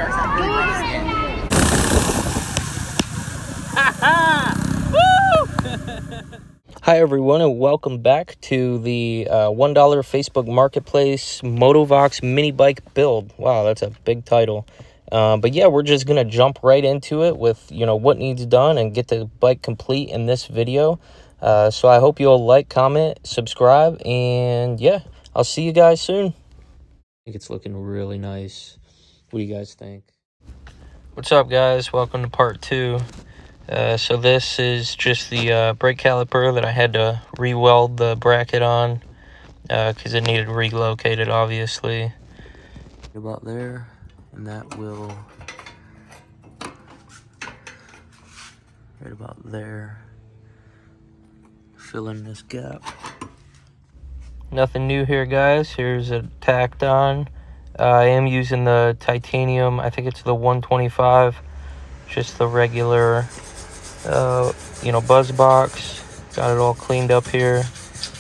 sharks are really Hi everyone, and welcome back to the $1 Facebook Marketplace Motovox mini bike build. Wow, that's a big title. But yeah, we're just gonna jump right into it with what needs done and get the bike complete in this video. So I hope you'll like, comment, subscribe, and yeah, I'll see you guys soon. I think it's looking really nice. What do you guys think? What's up, guys? Welcome to part 2. So this is just the brake caliper that I had to re-weld the bracket on because it needed relocated, obviously. About there, and that will right about there fill in this gap. Nothing new here, guys. Here's it tacked on. I am using the titanium. I think it's the 125, just the regular buzz box. Got it all cleaned up here.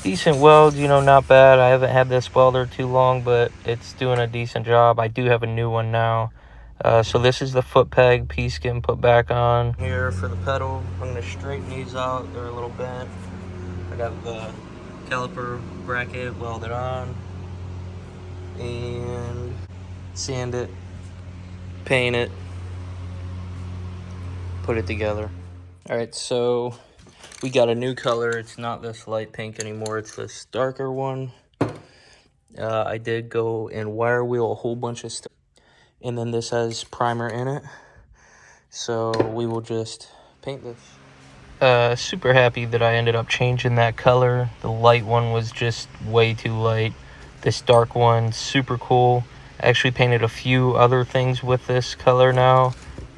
Decent weld, not bad. I haven't had this welder too long, but it's doing a decent job. I do have a new one now. So this is the foot peg piece getting put back on. Here for the pedal, I'm going to straighten these out. They're a little bent. I got the caliper bracket welded on. And sand it, paint it, put it together. Alright, so we got a new color. It's not this light pink anymore. It's this darker one. I did go and wire wheel a whole bunch of stuff. And then this has primer in it. So we will just paint this. Super happy that I ended up changing that color. The light one was just way too light. This dark one, super cool. I actually painted a few other things with this color now.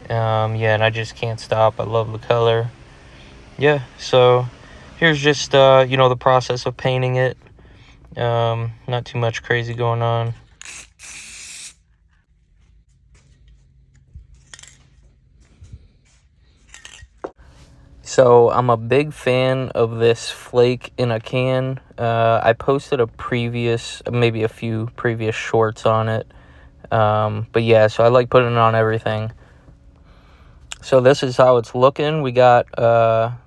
Yeah, and I just can't stop. I love the color. Yeah, so here's just the process of painting it. Not too much crazy going on. So I'm a big fan of this flake in a can. I posted maybe a few previous shorts on it. But yeah, so I like putting it on everything. So this is how it's looking. We got,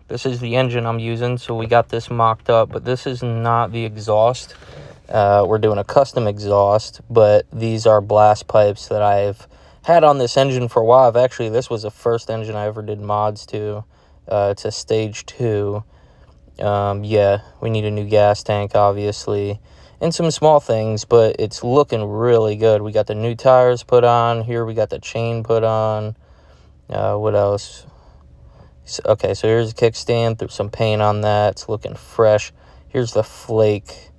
this is the engine I'm using, so we got this mocked up, but this is not the exhaust. We're doing a custom exhaust, but these are blast pipes that I've had on this engine for a while. This was the first engine I ever did mods to. It's a stage 2. Yeah, we need a new gas tank, obviously, and some small things, but it's looking really good. We got the new tires put on. Here we got the chain put on. What else? Okay, so here's the kickstand. Threw some paint on that. It's looking fresh. Here's the flake.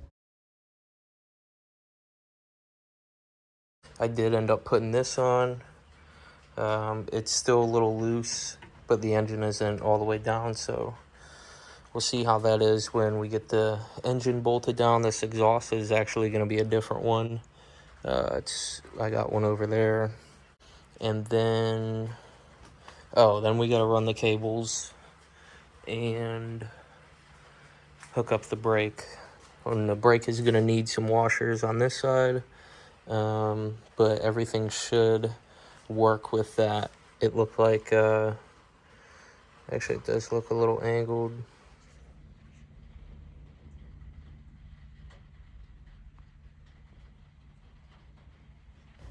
I did end up putting this on. It's still a little loose, but the engine isn't all the way down, so we'll see how that is when we get the engine bolted down. This exhaust is actually going to be a different one. I got one over there. And then we got to run the cables and hook up the brake. And the brake is going to need some washers on this side, but everything should work with that. It looked like, actually it does look a little angled.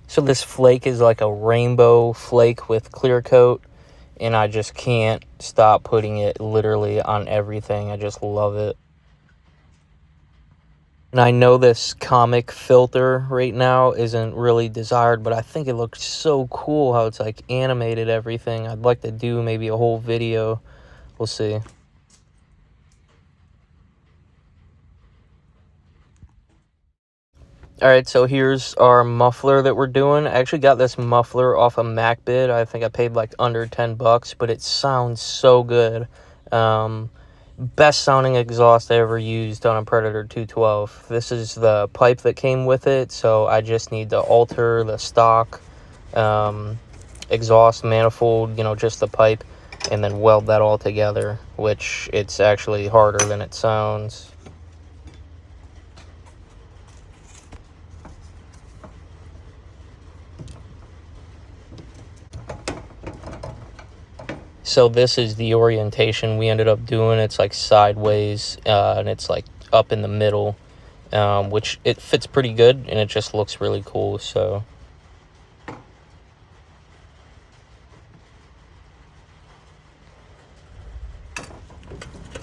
So this flake is like a rainbow flake with clear coat, and I just can't stop putting it literally on everything. I just love it. And I know this comic filter right now isn't really desired, but I think it looks so cool how it's like animated everything. I'd like to do maybe a whole video. We'll see. Alright, so here's our muffler that we're doing. I actually got this muffler off a MacBid. I think I paid like under 10 bucks, but it sounds so good. Best sounding exhaust I ever used on a Predator 212. This is the pipe that came with it, so I just need to alter the stock exhaust manifold, just the pipe, and then weld that all together, which it's actually harder than it sounds. So this is the orientation we ended up doing. It's like sideways, and it's like up in the middle, which it fits pretty good, and it just looks really cool. So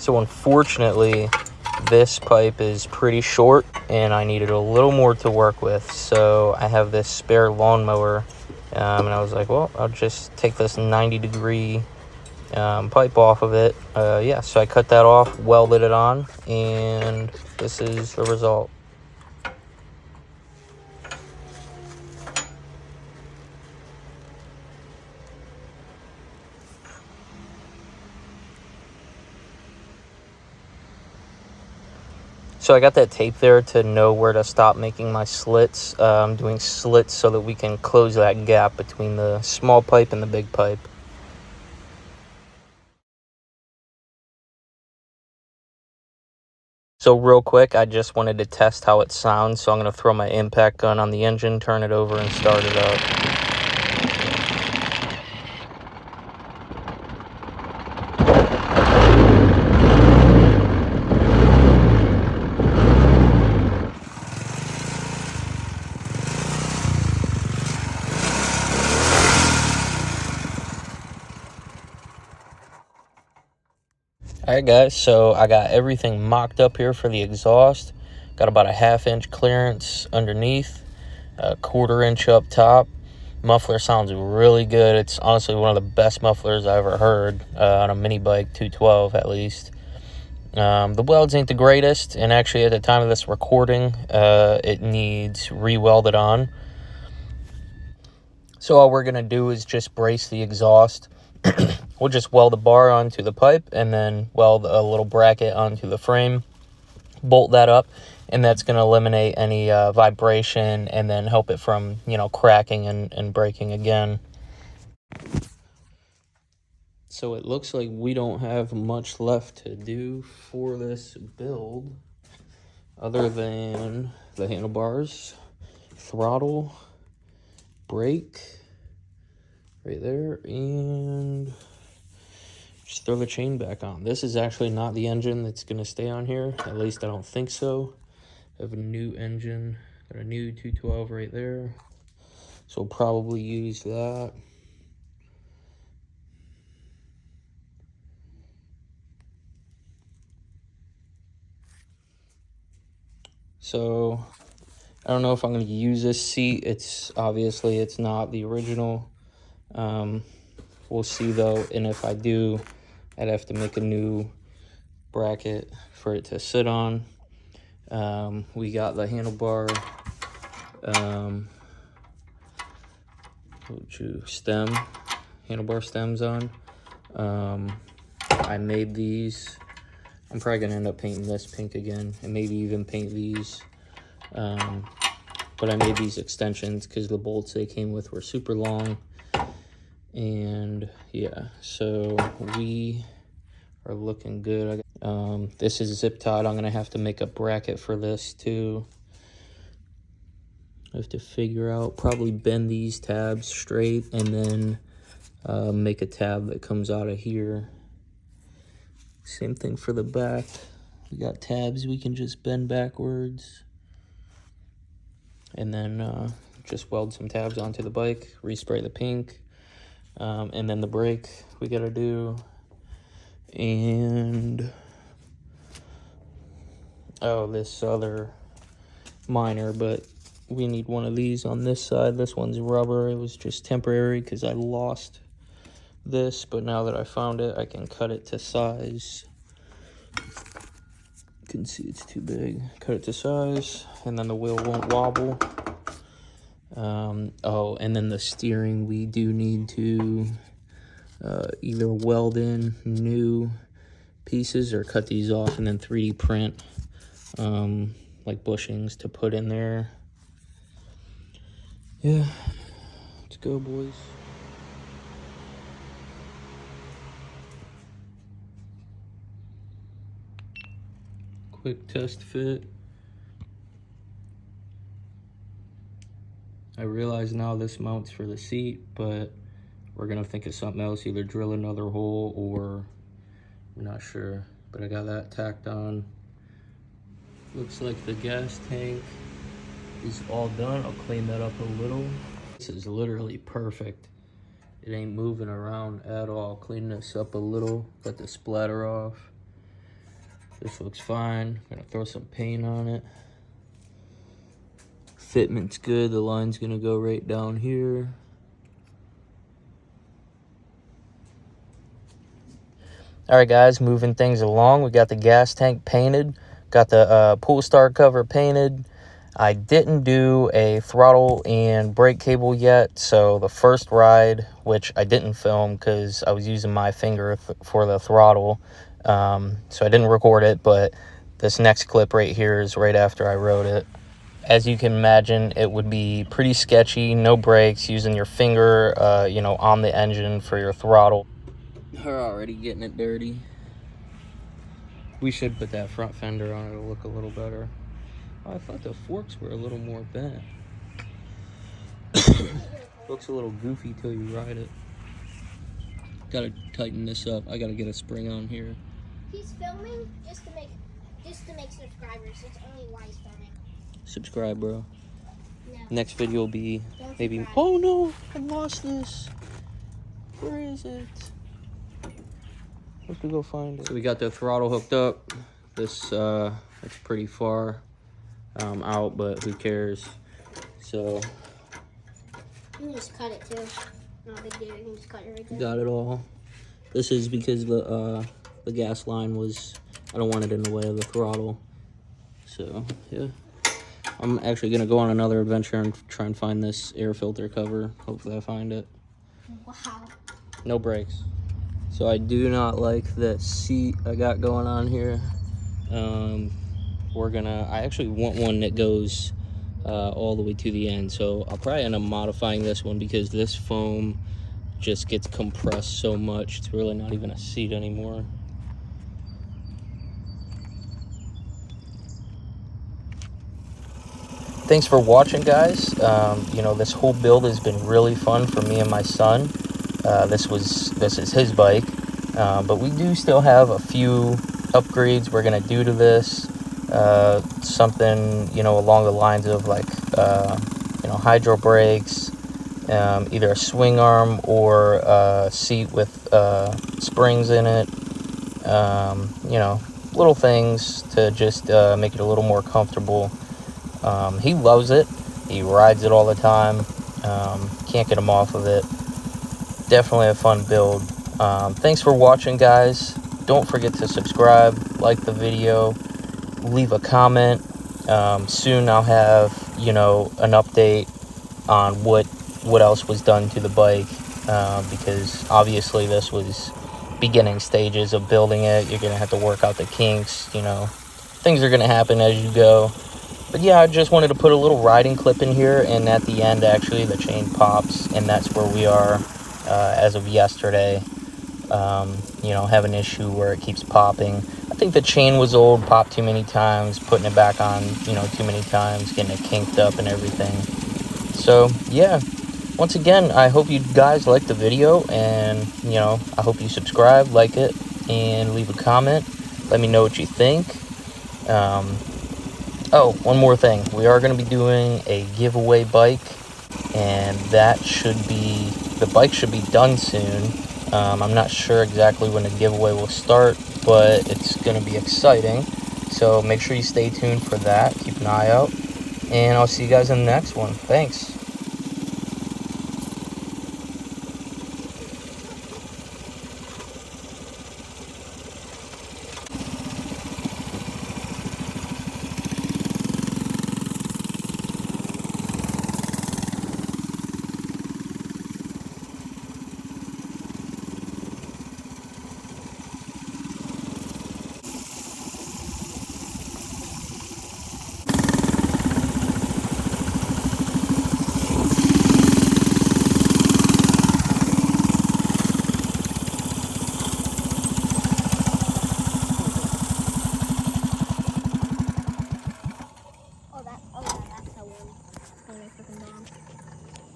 unfortunately, this pipe is pretty short, and I needed a little more to work with. So I have this spare lawnmower, and I was like, well, I'll just take this 90-degree pipe off of it. Yeah, so I cut that off, welded it on, and this is the result. So I got that tape there to know where to stop making my slits. I'm doing slits so that we can close that gap between the small pipe and the big pipe. So real quick, I just wanted to test how it sounds. So I'm going to throw my impact gun on the engine, turn it over, and start it up. Alright guys, so I got everything mocked up here for the exhaust. Got about a 1/2 inch clearance underneath, a 1/4 inch up top. Muffler sounds really good. It's honestly one of the best mufflers I ever heard on a mini bike, 212 at least. The welds ain't the greatest, and actually at the time of this recording, it needs re-welded on. So all we're going to do is just brace the exhaust. We'll just weld a bar onto the pipe and then weld a little bracket onto the frame, bolt that up, and that's going to eliminate any vibration and then help it from, cracking and breaking again. So it looks like we don't have much left to do for this build other than the handlebars, throttle, brake right there, and just throw the chain back on. This is actually not the engine that's going to stay on here. At least I don't think so. I have a new engine. Got a new 212 right there. So we'll probably use that. So I don't know if I'm going to use this seat. It's not the original. We'll see though. And if I do, I'd have to make a new bracket for it to sit on. We got the handlebar handlebar stems on. I made these. I'm probably gonna end up painting this pink again, and maybe even paint these. But I made these extensions because the bolts they came with were super long. And yeah, so we are looking good. This is zip tied. I'm gonna have to make a bracket for this too. I have to figure out, probably bend these tabs straight and then make a tab that comes out of here. Same thing for the back. We got tabs we can just bend backwards. And then just weld some tabs onto the bike, respray the pink. And then the brake we gotta do. And this other minor, but we need one of these on this side. This one's rubber. It was just temporary because I lost this, but now that I found it, I can cut it to size. You can see it's too big. Cut it to size, and then the wheel won't wobble. And then the steering, we do need to either weld in new pieces or cut these off and then 3D print like bushings to put in there. Yeah, let's go, boys. Quick test fit. I realize now this mounts for the seat, but we're gonna think of something else, either drill another hole or I'm not sure. But I got that tacked on. Looks like the gas tank is all done. I'll clean that up a little. This is literally perfect. It ain't moving around at all. Clean this up a little, let the splatter off. This looks fine. Gonna throw some paint on it. Fitment's good. The line's gonna go right down here. All right, guys, moving things along. We got the gas tank painted, got the pool star cover painted. I didn't do a throttle and brake cable yet, so the first ride, which I didn't film because I was using my finger for the throttle, so I didn't record it, but this next clip right here is right after I rode it. As you can imagine, it would be pretty sketchy, no brakes, using your finger, you know, on the engine for your throttle. We're already getting it dirty. We should put that front fender on, it'll look a little better. Oh, I thought the forks were a little more bent. Looks a little goofy till you ride it. Gotta tighten this up. I gotta get a spring on here. He's filming just to make subscribers. It's only why he's filming. Subscribe, bro. No. Next video will be Don't maybe. subscribe. Oh no, I lost this. Where is it? Let's go find it. So we got the throttle hooked up. This it's pretty far out, but who cares? So You can just cut it too. Not a big deal. You can just cut it right there. got it all. This is because the gas line was. I don't want it in the way of the throttle. So yeah, I'm actually gonna go on another adventure and try and find this air filter cover. Hopefully I find it. Wow. No brakes. So I do not like the seat I got going on here. I actually want one that goes all the way to the end. So I'll probably end up modifying this one because this foam just gets compressed so much. It's really not even a seat anymore. Thanks for watching, guys. You know, this whole build has been really fun for me and my son. This is his bike, but we do still have a few upgrades we're gonna do to this. Something, you know, along the lines of like you know, hydro brakes, either a swing arm or a seat with springs in it. You know, little things to just make it a little more comfortable. He loves it. He rides it all the time. Can't get him off of it. Definitely a fun build. Thanks for watching, guys. Don't forget to subscribe, like the video, leave a comment. Soon I'll have, you know, an update on what else was done to the bike, because obviously this was beginning stages of building it. You're gonna have to work out the kinks, you know, things are gonna happen as you go. But yeah, I just wanted to put a little riding clip in here, and at the end, actually, the chain pops, and that's where we are as of yesterday. You know, have an issue where it keeps popping. I think the chain was old, popped too many times, putting it back on, you know, too many times, getting it kinked up and everything. So, yeah, once again, I hope you guys liked the video, and, you know, I hope you subscribe, like it, and leave a comment. Let me know what you think. Oh, one more thing. We are going to be doing a giveaway bike, and the bike should be done soon. I'm not sure exactly when the giveaway will start, but it's going to be exciting. So make sure you stay tuned for that. Keep an eye out, and I'll see you guys in the next one. Thanks.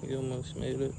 You almost made it.